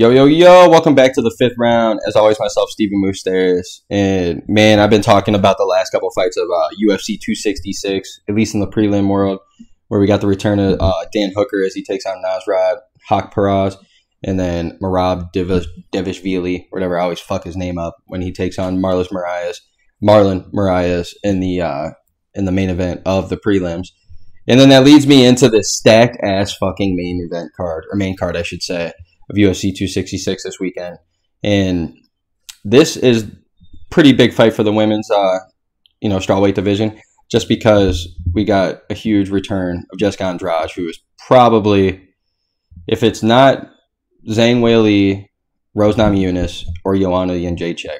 Yo, yo, yo, welcome back to the fifth round. As always, myself, Stephen Moustaris. And man, I've been talking about the last couple of fights of UFC 266, at least in the prelim world, where we got the return of Dan Hooker as he takes on Nasrat Haqparast, and then Merab Dvalishvili, whatever, I always fuck his name up, when he takes on Marlon Moraes in the main event of the prelims. And then that leads me into this stacked ass fucking main card, I should say, of UFC 266 this weekend. And this is pretty big fight for the women's strawweight division, just because we got a huge return of Jessica Andrade, who is probably, if it's not Zhang Weili, Rose Namajunas, or Joanna Jędrzejczyk,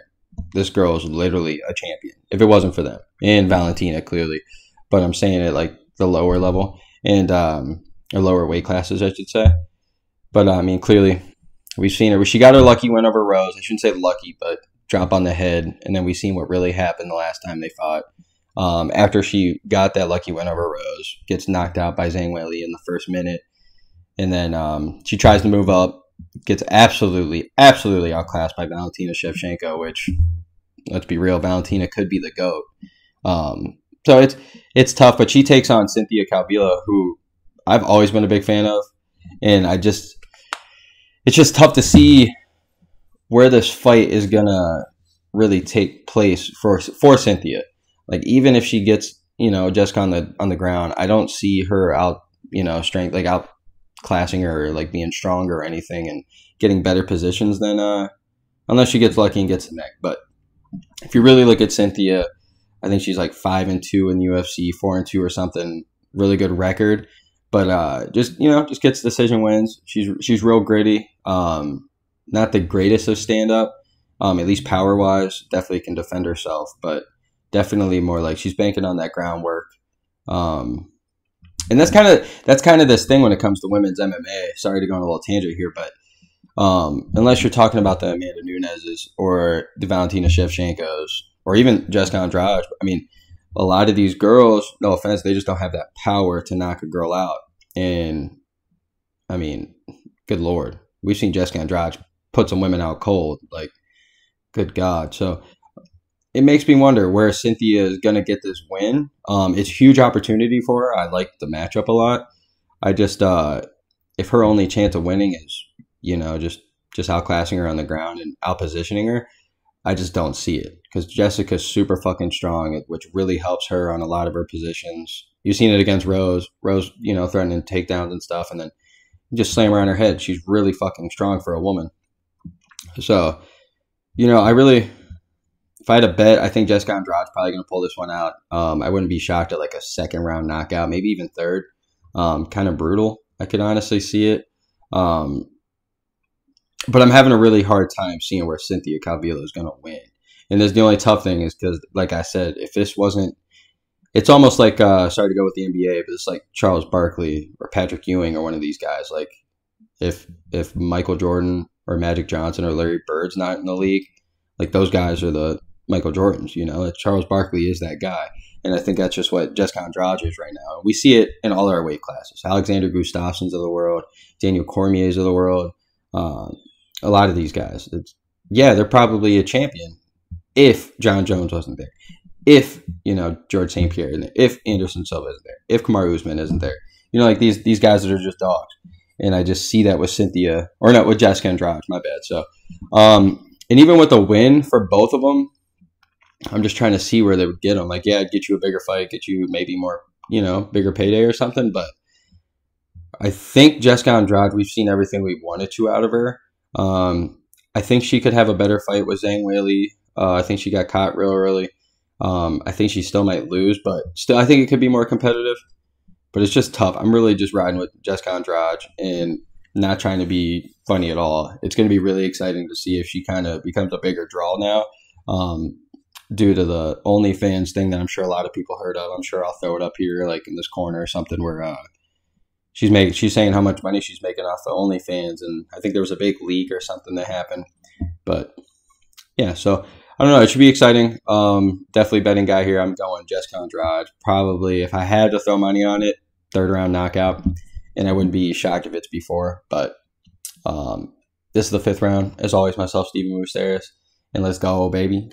this girl is literally a champion, if it wasn't for them. And Valentina, clearly. But I'm saying it like the lower level, and or lower weight classes, I should say. But, I mean, clearly, we've seen her. She got her lucky win over Rose. I shouldn't say lucky, but drop on the head. And then we've seen what really happened the last time they fought. After she got that lucky win over Rose, gets knocked out by Zhang Weili in the first minute. And then she tries to move up, gets absolutely outclassed by Valentina Shevchenko, which, let's be real, Valentina could be the GOAT. So it's tough, but she takes on Cynthia Calvillo, who I've always been a big fan of. And it's just tough to see where this fight is gonna really take place for Cynthia. Like, even if she gets, Jessica on the ground, I don't see her outclassing her, or like being stronger or anything and getting better positions than unless she gets lucky and gets the neck. But if you really look at Cynthia, I think she's like 5-2 in the UFC, 4-2 or something, really good record. But just gets decision wins. She's real gritty. Not the greatest of stand up, at least power wise. Definitely can defend herself, but definitely more like she's banking on that groundwork. And that's kind of this thing when it comes to women's MMA. Sorry to go on a little tangent here, but unless you're talking about the Amanda Nunes's or the Valentina Shevchenko's or even Jessica Andrade, I mean, a lot of these girls, no offense, they just don't have that power to knock a girl out. And, I mean, good Lord. We've seen Jessica Andrade put some women out cold. Like, good God. So, it makes me wonder where Cynthia is going to get this win. It's a huge opportunity for her. I like the matchup a lot. I just, if her only chance of winning is, just outclassing her on the ground and outpositioning her, I just don't see it, because Jessica's super fucking strong, which really helps her on a lot of her positions. You've seen it against Rose. Rose, threatening takedowns and stuff, and then just slam her on her head. She's really fucking strong for a woman. So, if I had a bet, I think Jessica Andrade's probably going to pull this one out. I wouldn't be shocked at like a second round knockout, maybe even third. Kind of brutal. I could honestly see it. But I'm having a really hard time seeing where Cynthia Calvillo is going to win. And the only tough thing is because, like I said, if this wasn't, it's almost like, sorry to go with the NBA, but it's like Charles Barkley or Patrick Ewing or one of these guys. Like, if Michael Jordan or Magic Johnson or Larry Bird's not in the league, like, those guys are the Michael Jordans, Like, Charles Barkley is that guy. And I think that's just what Jessica Andrade is right now. We see it in all our weight classes. Alexander Gustafsson's of the world, Daniel Cormier's of the world. A lot of these guys, they're probably a champion if John Jones wasn't there, if George St. Pierre isn't there, if Anderson Silva isn't there, if Kamaru Usman isn't there. Like these guys that are just dogs, and I just see that with Cynthia, or not with Jessica Andrade. My bad. So, and even with a win for both of them, I'm just trying to see where they would get them. Like, yeah, I'd get you a bigger fight, get you maybe more, bigger payday or something. But I think Jessica Andrade, we've seen everything we wanted to out of her. I think she could have a better fight with Zhang Weili. I think she got caught real early. I think she still might lose, but still, I think it could be more competitive. But it's just tough. I'm really just riding with Jessica Andrade and not trying to be funny at all. It's going to be really exciting to see if she kind of becomes a bigger draw now, due to the OnlyFans thing that I'm sure a lot of people heard of. I'm sure I'll throw it up here, like in this corner or something, where she's saying how much money she's making off the OnlyFans, and I think there was a big leak or something that happened. But yeah, so I don't know. It should be exciting. Definitely betting guy here. I'm going Jessica Andrade. Probably, if I had to throw money on it, third round knockout, and I wouldn't be shocked if it's before. But This is the fifth round. As always, myself, Stephen Moustaris. And let's go, baby.